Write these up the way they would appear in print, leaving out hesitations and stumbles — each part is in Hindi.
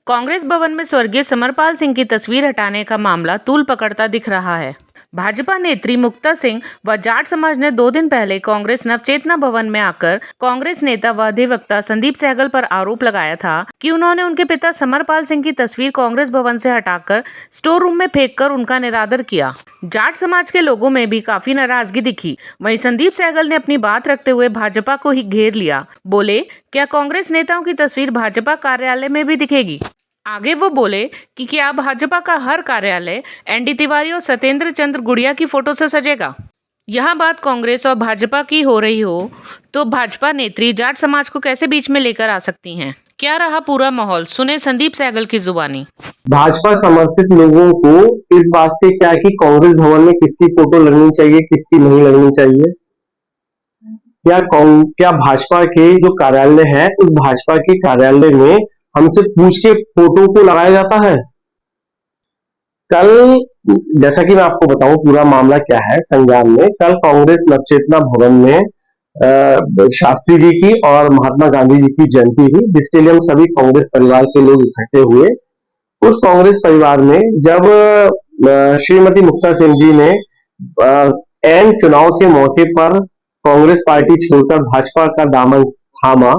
कांग्रेस भवन में स्वर्गीय समरपाल सिंह की तस्वीर हटाने का मामला तूल पकड़ता दिख रहा है। भाजपा नेत्री मुक्ता सिंह व जाट समाज ने 2 दिन पहले कांग्रेस नवचेतना भवन में आकर कांग्रेस नेता व अधिवक्ता संदीप सहगल पर आरोप लगाया था कि उन्होंने उनके पिता समरपाल सिंह की तस्वीर कांग्रेस भवन से हटाकर स्टोर रूम में फेंककर उनका निरादर किया। जाट समाज के लोगों में भी काफी नाराजगी दिखी। वहीं संदीप सहगल ने अपनी बात रखते हुए भाजपा को ही घेर लिया। बोले, क्या कांग्रेस नेताओं की तस्वीर भाजपा कार्यालय में भी दिखेगी? आगे वो बोले कि क्या भाजपा का हर कार्यालय एनडी तिवारी और सत्येंद्र चंद्र गुड़िया की फोटो से सजेगा? यहाँ बात कांग्रेस और भाजपा की हो रही हो तो भाजपा नेत्री जाट समाज को कैसे बीच में लेकर आ सकती हैं? क्या रहा पूरा माहौल, सुने संदीप सहगल की जुबानी। भाजपा समर्थित लोगों को इस बात से क्या कि कांग्रेस भवन में किसकी फोटो लगनी चाहिए, किसकी नहीं लगनी चाहिए, क्या भाजपा के जो कार्यालय है उस भाजपा के कार्यालय में हमसे पूछ के फोटो को लगाया जाता है? कल जैसा कि मैं आपको बताऊं पूरा मामला क्या है संज्ञान में, कल कांग्रेस नवचेतना भवन में शास्त्री जी की और महात्मा गांधी जी की जयंती थी, जिसके लिए हम सभी कांग्रेस परिवार के लोग इकट्ठे हुए। उस कांग्रेस परिवार में जब श्रीमती मुक्ता सिंह जी ने एन चुनाव के मौके पर कांग्रेस पार्टी छोड़कर भाजपा का दामन थामा,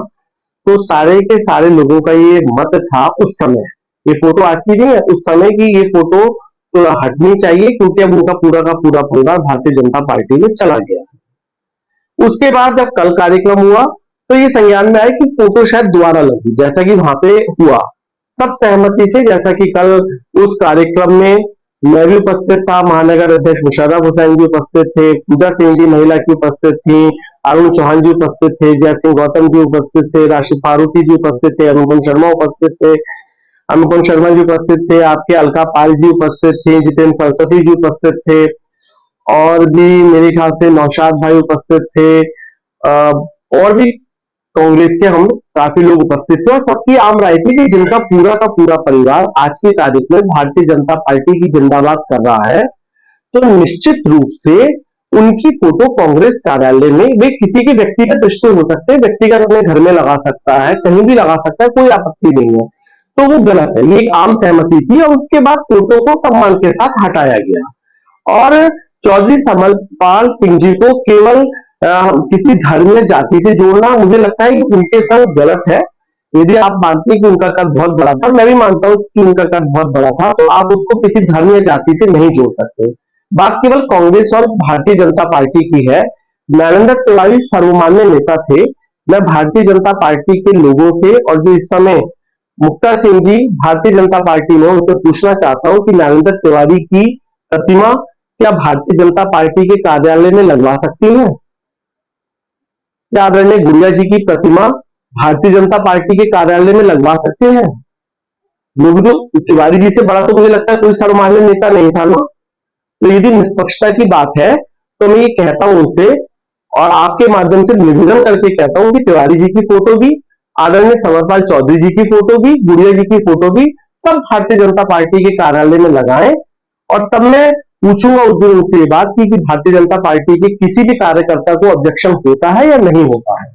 तो सारे के सारे लोगों का ये मत था उस समय, ये फोटो आज की नहीं है, उस समय की ये फोटो तो हटनी चाहिए, क्योंकि अब उनका पूरा का पूरा परिवार भारतीय जनता पार्टी में चला गया। उसके बाद जब कल कार्यक्रम हुआ तो ये संज्ञान में आया कि फोटो शायद दोबारा लगी, जैसा कि वहां पे हुआ सब सहमति से। जैसा कि कल उस कार्यक्रम में मैं भी उपस्थित था, महानगर अध्यक्ष मुशर्रफ हुसैन जी उपस्थित थे, पूजा सिंह जी महिला की उपस्थित थी, अरुण चौहान जी उपस्थित थे, जय सिंह गौतम जी उपस्थित थे, राशिद फारूकी जी उपस्थित थे, अनुपम शर्मा उपस्थित थे, अनुपम शर्मा जी उपस्थित थे, आपके अलका पाल जी उपस्थित थे, जितेंद्र सरस्वती जी उपस्थित थे, और भी मेरे ख्याल से नौशाद भाई उपस्थित थे, और भी कांग्रेस के हम काफी लोग उपस्थित थे। और सबकी आम राय थी कि जिनका पूरा का पूरा परिवार आज की तारीख में भारतीय जनता पार्टी की जिंदाबाद कर रहा है, तो निश्चित रूप से उनकी फोटो कांग्रेस कार्यालय में, वे किसी के व्यक्तिगत रिश्ते हो सकते हैं, व्यक्तिगत अपने घर में लगा सकता है, कहीं भी लगा सकता है, कोई आपत्ति नहीं है, तो वो गलत है। ये एक आम सहमति थी और उसके बाद फोटो को सम्मान के साथ हटाया गया। और चौधरी समरपाल सिंह जी को केवल किसी धर्म या जाति से जोड़ना, मुझे लगता है कि उनके संग गलत है। यदि आप मानते हैं कि उनका कद बहुत बड़ा था, मैं भी मानता हूं कि उनका कद बहुत बड़ा था, तो आप उसको किसी धर्म या जाति से नहीं जोड़ सकते। बात केवल कांग्रेस और भारतीय जनता पार्टी की है। नरेंद्र तिवारी सर्वमान्य नेता थे। मैं भारतीय जनता पार्टी के लोगों से, और जो इस समय मुक्ता सिंह जी भारतीय जनता पार्टी में, उनसे पूछना चाहता हूं कि नरेंद्र तिवारी की प्रतिमा क्या भारतीय जनता पार्टी के कार्यालय में लगवा सकती है? क्या आदरणीय गुड़िया जी की प्रतिमा भारतीय जनता पार्टी के कार्यालय में लगवा सकते हैं? लोग जो तिवारी जी से बड़ा तो मुझे लगता है कोई सर्वमान्य नेता नहीं था ना। तो यदि निष्पक्षता की बात है तो मैं ये कहता हूं उनसे, और आपके माध्यम से निवेदन करके कहता हूं कि तिवारी जी की फोटो भी, आदरणीय समरपाल चौधरी जी की फोटो भी, गुड़िया जी की फोटो भी सब भारतीय जनता पार्टी के कार्यालय में लगाएं। और तब मैं पूछूंगा उस दिन उनसे ये बात कि भारतीय जनता पार्टी के किसी भी कार्यकर्ता को ऑब्जेक्शन होता है या नहीं होता है।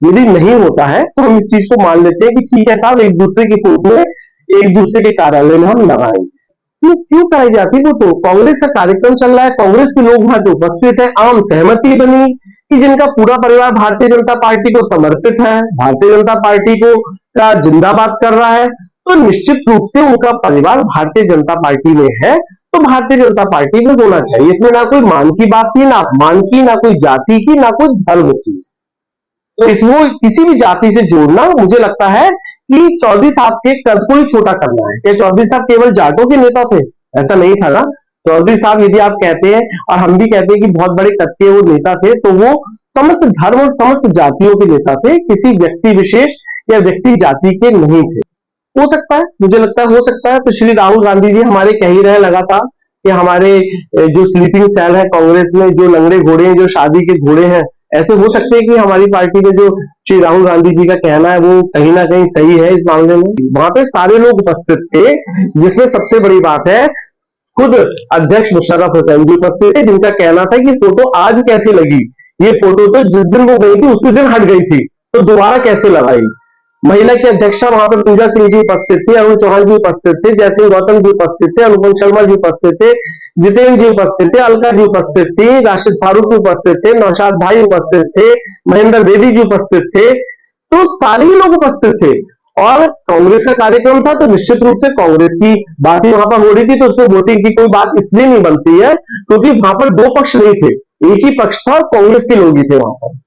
यदि नहीं होता है तो हम इस चीज को मान लेते हैं कि ठीक है साहब, एक दूसरे की फोटो एक दूसरे के कार्यालय में हम लगाएंगे। क्यों कराई जाती है? तो कांग्रेस का कार्यक्रम चल रहा है, कांग्रेस के लोग वहां पे उपस्थित है, आम सहमति बनी कि जिनका पूरा परिवार भारतीय जनता पार्टी को समर्पित है, भारतीय जनता पार्टी को का जिंदाबाद कर रहा है, तो निश्चित रूप से उनका परिवार भारतीय जनता पार्टी में है, तो भारतीय जनता पार्टी में होना चाहिए। इसमें ना कोई मान की बात थी, ना अपमान की, ना कोई जाति की, ना कोई धर्म की। तो इसमें किसी भी जाति से जोड़ना, मुझे लगता है कि चौधरी साहब के कद को ही छोटा करना है। क्या चौधरी साहब केवल जाटों के नेता थे? ऐसा नहीं था ना। चौधरी साहब, यदि आप कहते हैं और हम भी कहते हैं कि बहुत बड़े कद के वो नेता थे, तो वो समस्त धर्म और समस्त जातियों के नेता थे, किसी व्यक्ति विशेष या व्यक्ति जाति के नहीं थे। हो सकता है, मुझे लगता है हो सकता है। तो श्री राहुल गांधी जी हमारे कह ही रहे लगातार कि हमारे जो स्लीपिंग सेल है कांग्रेस में, जो लंगड़े घोड़े हैं, जो शादी के घोड़े हैं, ऐसे हो सकते हैं कि हमारी पार्टी में जो श्री राहुल गांधी जी का कहना है वो कहीं ना कहीं सही है इस मामले में। वहां पे सारे लोग उपस्थित थे, जिसमें सबसे बड़ी बात है खुद अध्यक्ष मुशर्रफ हुसैन जी उपस्थित थे, जिनका कहना था कि फोटो आज कैसे लगी, ये फोटो तो जिस दिन वो गई थी उसी दिन हट गई थी, तो दोबारा कैसे लगाई। महिला की अध्यक्षा वहां पर पूजा सिंह जी उपस्थित थे, अरुण चौहान जी उपस्थित थे, जयसिंह गौतम जी उपस्थित थे, अनुपम शर्मा जी उपस्थित थे, जितेंद्र जी उपस्थित थे, अलका जी उपस्थित थी, राशिद फारूक उपस्थित थे, नौशाद भाई उपस्थित थे, महेंद्र बेदी जी उपस्थित थे। तो सारे ही लोग उपस्थित थे और कांग्रेस का कार्यक्रम था, तो निश्चित रूप से कांग्रेस की बात ही वहां पर हो रही थी। तो उसको वोटिंग की कोई बात इसलिए नहीं बनती है क्योंकि वहां पर दो पक्ष नहीं थे, एक ही पक्ष था और कांग्रेस के लोग ही थे वहां पर।